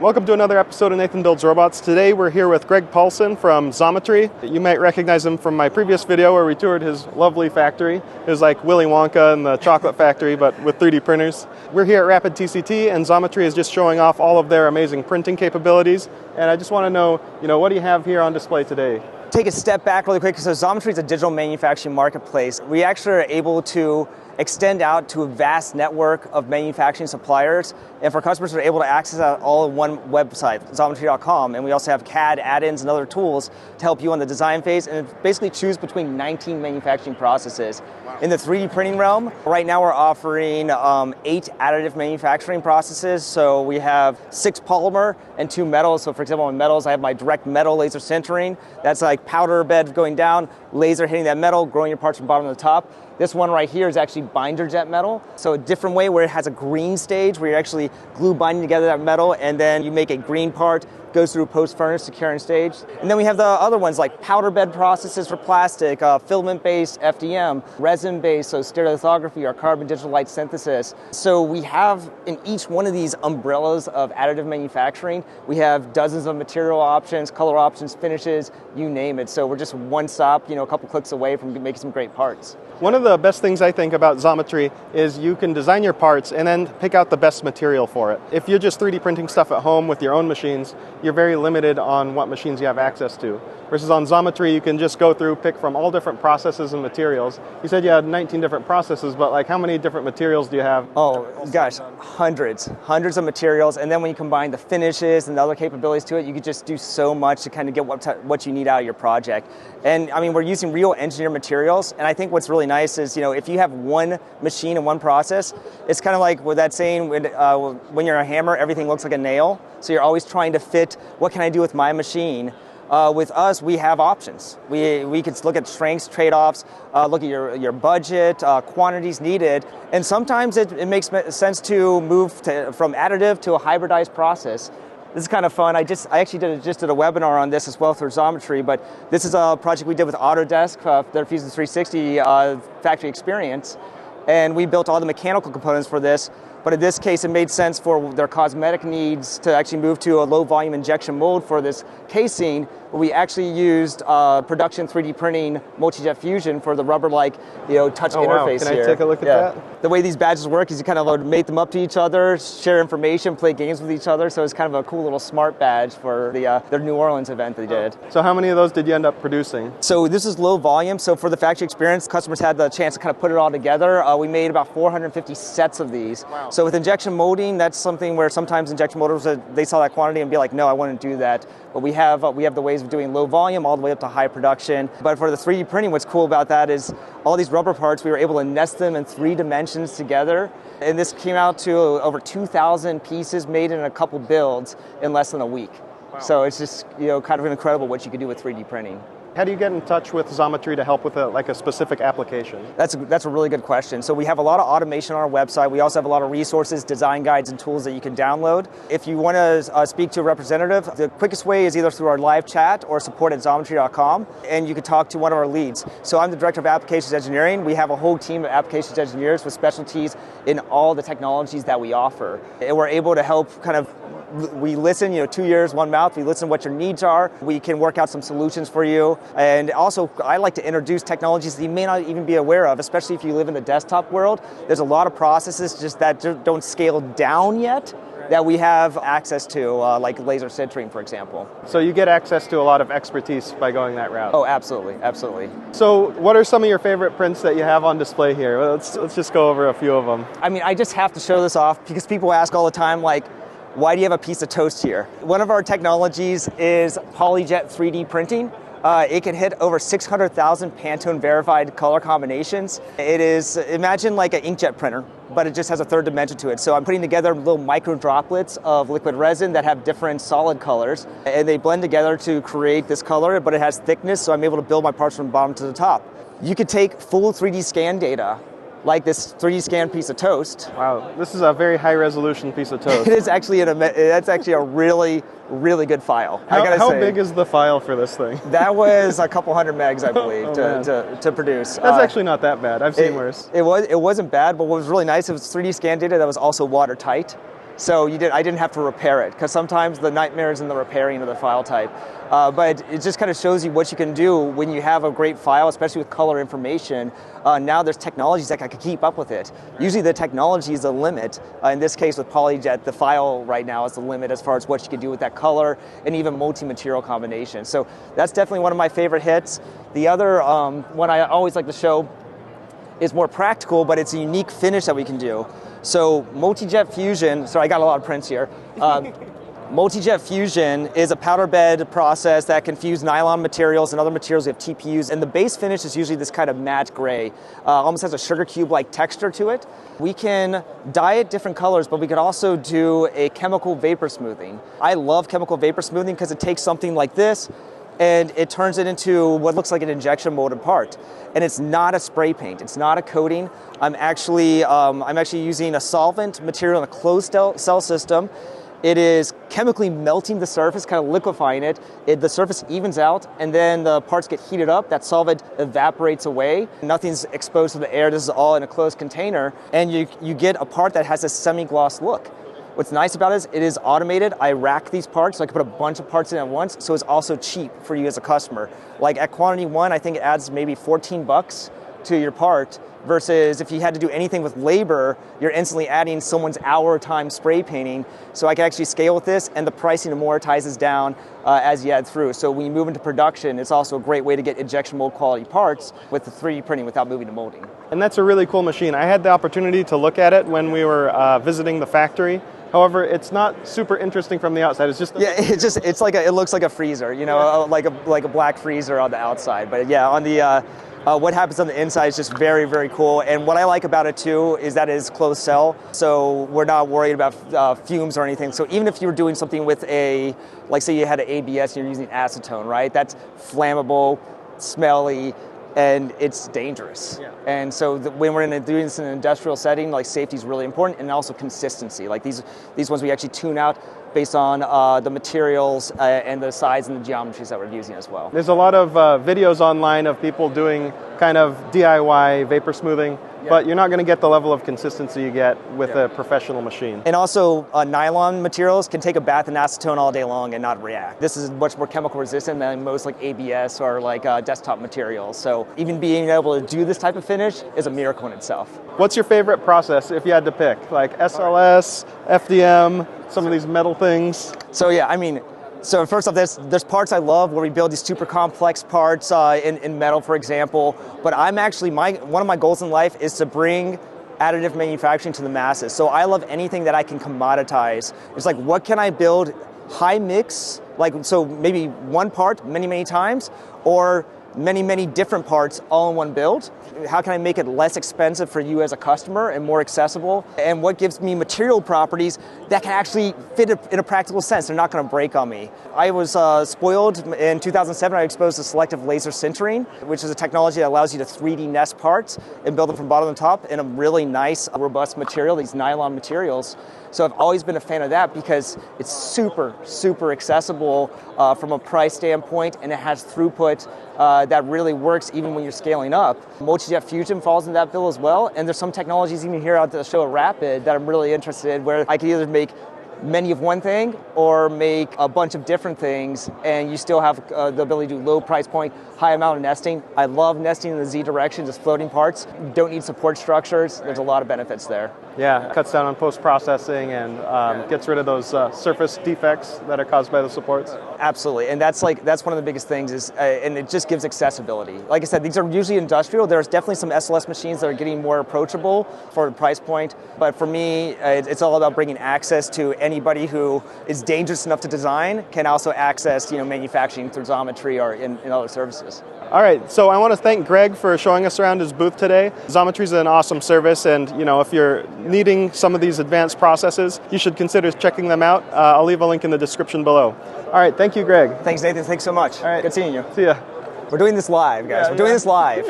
Welcome to another episode of Nathan Builds Robots. Today we're here with Greg Paulson from Xometry. You might recognize him from my previous video where we toured his lovely factory. It was like Willy Wonka and the chocolate factory, but with 3D printers. We're here at RAPID TCT, and Xometry is just showing off all of their amazing printing capabilities. And I just want to know, what do you have here on display today? Take a step back really quick. So Xometry is a digital manufacturing marketplace. We actually are able to extend out to a vast network of manufacturing suppliers, and for customers are able to access that all in one website, Xometry.com, and we also have CAD add-ins and other tools to help you on the design phase, and basically choose between 19 manufacturing processes. Wow. In the 3D printing realm, right now we're offering 8 additive manufacturing processes, so we have 6 polymer and 2 metals. So for example, in metals, I have my direct metal laser sintering. That's like powder bed going down, laser hitting that metal, growing your parts from bottom to the top. This one right here is actually binder jet metal. So a different way where it has a green stage where you're actually glue binding together that metal, and then you make a green part, goes through post-furnace to curing stage. And then we have the other ones like powder bed processes for plastic, filament-based FDM, resin-based, so stereolithography or carbon digital light synthesis. So we have in each one of these umbrellas of additive manufacturing, we have dozens of material options, color options, finishes, you name it. So we're just one stop, a couple clicks away from making some great parts. One of the best things I think about Xometry is you can design your parts and then pick out the best material for it. If you're just 3D printing stuff at home with your own machines, you're very limited on what machines you have access to. Versus on Xometry, you can just go through, pick from all different processes and materials. You said you had 19 different processes, but like how many different materials do you have? Oh gosh, hundreds of materials. And then when you combine the finishes and the other capabilities to it, you could just do so much to kind of get what you need out of your project. And I mean, we're using real engineered materials. And I think what's really nice is, if you have one machine and one process, it's kind of like with that saying, when you're a hammer, everything looks like a nail. So you're always trying to fit, what can I do with my machine? With us, we have options. We can look at strengths, trade-offs, look at your budget, quantities needed, and sometimes it makes sense to move from additive to a hybridized process. This is kind of fun. I actually just did a webinar on this as well through Xometry, but this is a project we did with Autodesk, their Fusion 360 factory experience, and we built all the mechanical components for this. But in this case, it made sense for their cosmetic needs to actually move to a low volume injection mold for this casing. We actually used production 3D printing multi-jet fusion for the rubber-like, touch interface Can here. I take a look at that? The way these badges work is you kind of mate them up to each other, share information, play games with each other. So it's kind of a cool little smart badge for their New Orleans event they did. So how many of those did you end up producing? So this is low volume. So for the factory experience, customers had the chance to kind of put it all together. We made about 450 sets of these. Wow. So with injection molding, that's something where sometimes injection molders, they saw that quantity and be like, no, I wouldn't do that. But we have the ways of doing low volume all the way up to high production. But for the 3D printing, what's cool about that is all these rubber parts, we were able to nest them in 3 dimensions together. And this came out to over 2,000 pieces made in a couple builds in less than a week. Wow. So it's just kind of incredible what you can do with 3D printing. How do you get in touch with Xometry to help with a specific application? That's a really good question. So we have a lot of automation on our website. We also have a lot of resources, design guides, and tools that you can download. If you want to speak to a representative, the quickest way is either through our live chat or support at Xometry.com, and you can talk to one of our leads. So I'm the Director of Applications Engineering. We have a whole team of applications engineers with specialties in all the technologies that we offer. And we're able to help we listen, 2 ears, 1 mouth. We listen to what your needs are. We can work out some solutions for you. And also, I like to introduce technologies that you may not even be aware of, especially if you live in the desktop world. There's a lot of processes just that don't scale down yet that we have access to, like laser sintering, for example. So you get access to a lot of expertise by going that route? Oh, absolutely, absolutely. So what are some of your favorite prints that you have on display here? Let's just go over a few of them. I mean, I just have to show this off because people ask all the time, like, why do you have a piece of toast here? One of our technologies is PolyJet 3D printing. It can hit over 600,000 Pantone verified color combinations. It is, imagine like an inkjet printer, but it just has a third dimension to it. So I'm putting together little micro droplets of liquid resin that have different solid colors, and they blend together to create this color, but it has thickness, so I'm able to build my parts from the bottom to the top. You could take full 3D scan data, like this 3D scan piece of toast. Wow, this is a very high resolution piece of toast. It is actually that's actually a really good file. How big is the file for this thing? That was a couple hundred megs, I believe, to produce. That's actually not that bad. I've seen worse. It wasn't bad, but what was really nice, it was 3D scan data that was also watertight. So I didn't have to repair it, because sometimes the nightmare is in the repairing of the file type. But it just kind of shows you what you can do when you have a great file, especially with color information. Now there's technologies that can keep up with it. Usually the technology is the limit. In this case with PolyJet, the file right now is the limit as far as what you can do with that color and even multi-material combination. So that's definitely one of my favorite hits. The other one I always like to show is more practical, but it's a unique finish that we can do. So multi-jet fusion, sorry, I got a lot of prints here. Multi-jet fusion is a powder bed process that can fuse nylon materials and other materials. We have TPUs, and the base finish is usually this kind of matte gray. Almost has a sugar cube-like texture to it. We can dye it different colors, but we can also do a chemical vapor smoothing. I love chemical vapor smoothing because it takes something like this and it turns it into what looks like an injection molded part. And it's not a spray paint, it's not a coating. I'm actually using a solvent material in a closed cell system. It is chemically melting the surface, kind of liquefying it. The surface evens out, and then the parts get heated up. That solvent evaporates away. Nothing's exposed to the air. This is all in a closed container, and you get a part that has a semi-gloss look. What's nice about it is it is automated. I rack these parts, so I can put a bunch of parts in at once, so it's also cheap for you as a customer. Like at quantity 1, I think it adds maybe 14 bucks to your part, versus if you had to do anything with labor, you're instantly adding someone's hour time spray painting. So I can actually scale with this, and the pricing amortizes down as you add through. So when you move into production, it's also a great way to get injection mold quality parts with the 3D printing without moving to molding. And that's a really cool machine. I had the opportunity to look at it when we were visiting the factory. However, it's not super interesting from the outside. It's just it looks like a freezer, you know, like a black freezer on the outside. But yeah, on the what happens on the inside is just very, very cool. And what I like about it too is that it is closed cell, so we're not worried about fumes or anything. So even if you were doing something with like say you had an ABS and you're using acetone, right? That's flammable, smelly, and it's dangerous. Yeah. And so when we're doing this in an industrial setting, like safety is really important, and also consistency. Like these ones we actually tune out based on the materials and the size and the geometries that we're using as well. There's a lot of videos online of people doing kind of DIY vapor smoothing, but you're not going to get the level of consistency you get with a professional machine. And also nylon materials can take a bath in acetone all day long and not react. This is much more chemical resistant than most like ABS or like desktop materials. So even being able to do this type of finish is a miracle in itself. What's your favorite process if you had to pick? Like SLS, FDM, some of these metal things? So yeah, I mean, so first off, there's parts I love where we build these super complex parts in metal, for example. But I'm actually, one of my goals in life is to bring additive manufacturing to the masses. So I love anything that I can commoditize. It's like, what can I build high mix, like, so maybe one part many, many times, or many, many different parts all in one build? How can I make it less expensive for you as a customer and more accessible? And what gives me material properties that can actually fit in a practical sense? They're not going to break on me. I was spoiled. In 2007, I was exposed to selective laser sintering, which is a technology that allows you to 3D nest parts and build them from bottom to top in a really nice, robust material, these nylon materials. So I've always been a fan of that because it's super, super accessible from a price standpoint, and it has throughput that really works even when you're scaling up. Multi-jet fusion falls in that bill as well, and there's some technologies even here at the show at RAPID that I'm really interested in, where I can either make many of one thing or make a bunch of different things, and you still have the ability to do low price point, high amount of nesting. I love nesting in the Z direction, just floating parts. You don't need support structures. There's a lot of benefits there. Yeah, it cuts down on post-processing and gets rid of those surface defects that are caused by the supports. Absolutely, and that's one of the biggest things is, and it just gives accessibility. Like I said, these are usually industrial. There's definitely some SLS machines that are getting more approachable for the price point, but for me, it's all about bringing access to anybody who is dangerous enough to design can also access, manufacturing through Xometry or in other services. All right, so I want to thank Greg for showing us around his booth today. Xometry is an awesome service, and if you're needing some of these advanced processes, you should consider checking them out. I'll leave a link in the description below. All right, thank you, Greg. Thanks, Nathan. Thanks so much. All right. Good seeing you. See ya. We're doing this live, guys. We're doing this live.